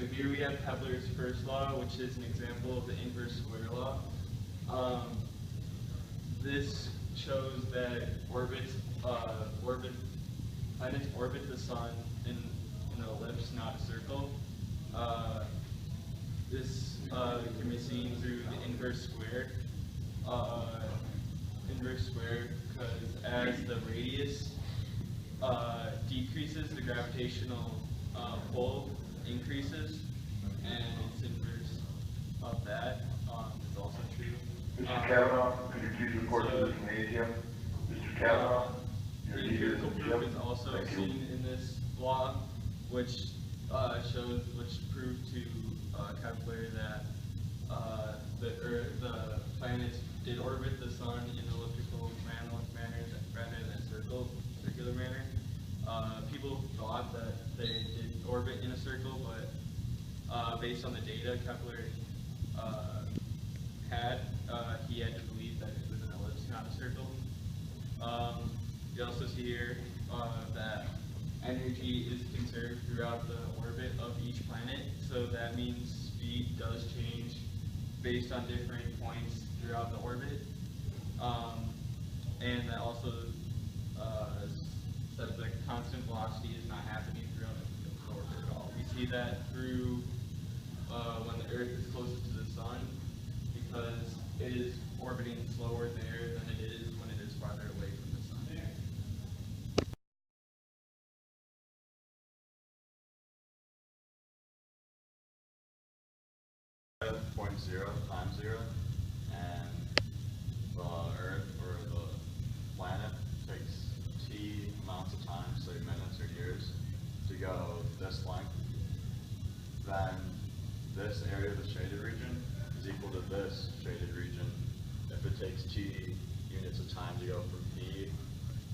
So here we have Kepler's first law, which is an example of the inverse square law. This shows that planets orbit the sun in an ellipse, not a circle. This can be seen through the inverse square. Because as the radius decreases, the gravitational pull increases, and it's inverse of that. It's also true. Mr. Kavanaugh, could you please report to the gymnasium? Mr. Kavanaugh, the empirical proof is also seen in this law, which proved to Kepler that the planets did orbit the sun in an elliptical manner rather than circular manner. People thought that they did orbit in a circle, but based on the data Kepler he had to believe that it was an ellipse, not a circle. You also see here that energy is conserved throughout the orbit of each planet, so that means speed does change based on different points throughout the orbit. And that also says that constant velocity is not happening throughout the orbit at all. We see that through when the Earth is closer to the sun, because it is orbiting slower there than it is when it is farther away from the sun. 0 times 0, and the Earth or the planet takes t amounts of time, say minutes or years, to go this length, then this area of the shaded region is equal to this shaded region if it takes t units of time to go from p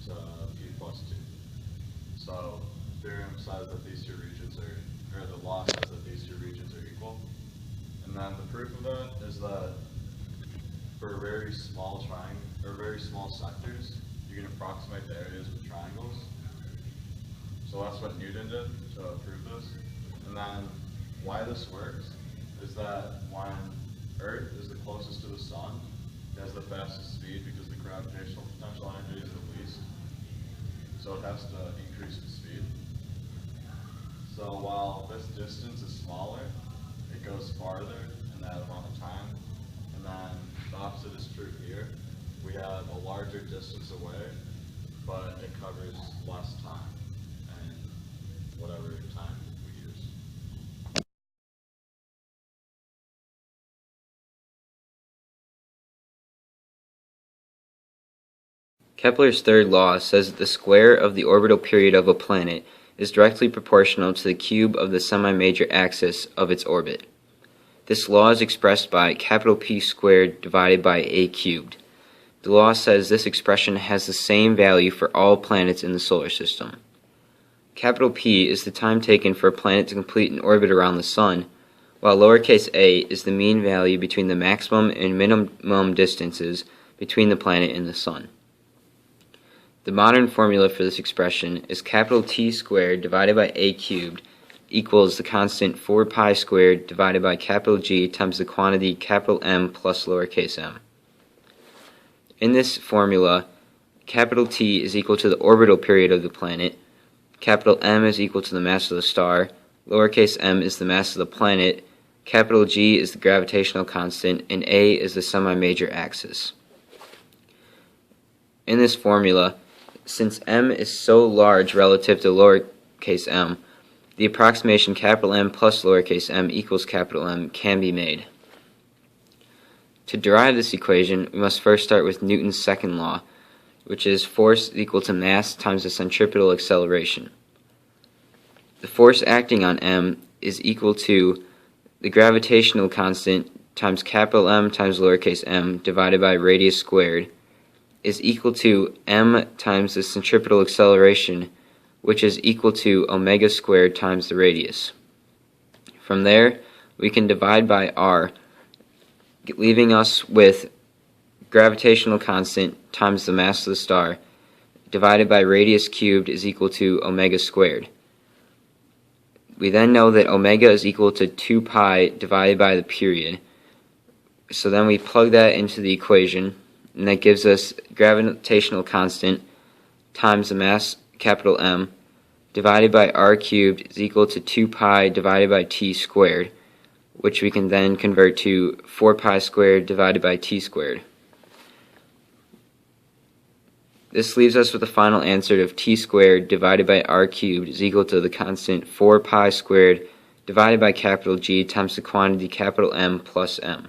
to p plus 2. So the theorem says that these two regions are, or the law says that these two regions are equal. And then the proof of that is that for very small very small sectors, you can approximate the areas with triangles. So that's what Newton did to prove this. And then why this works is that when Earth is the closest to the sun, it has the fastest speed because the gravitational potential energy is the least. So it has to increase its speed. So while this distance is smaller, it goes farther in that amount of time. And then the opposite is true here. We have a larger distance away, but it covers less time and whatever time we use. Kepler's third law says that the square of the orbital period of a planet is directly proportional to the cube of the semi-major axis of its orbit. This law is expressed by capital P squared divided by a cubed. The law says this expression has the same value for all planets in the solar system. Capital P is the time taken for a planet to complete an orbit around the Sun, while lowercase a is the mean value between the maximum and minimum distances between the planet and the Sun. The modern formula for this expression is capital T squared divided by a cubed equals the constant 4 pi squared divided by capital G times the quantity capital M plus lowercase m. In this formula, capital T is equal to the orbital period of the planet, capital M is equal to the mass of the star, lowercase m is the mass of the planet, capital G is the gravitational constant, and A is the semi-major axis. In this formula, since m is so large relative to lowercase m, the approximation capital M plus lowercase m equals capital M can be made. To derive this equation, we must first start with Newton's second law, which is force equal to mass times the centripetal acceleration. The force acting on m is equal to the gravitational constant times capital M times lowercase m divided by radius squared is equal to m times the centripetal acceleration, which is equal to omega squared times the radius. From there, we can divide by r, leaving us with gravitational constant times the mass of the star divided by radius cubed is equal to omega squared. We then know that omega is equal to 2 pi divided by the period. So then we plug that into the equation, and that gives us gravitational constant times the mass, capital M, divided by r cubed is equal to 2 pi divided by t squared, which we can then convert to 4 pi squared divided by t squared. This leaves us with the final answer of t squared divided by r cubed is equal to the constant 4 pi squared divided by capital G times the quantity capital M plus M.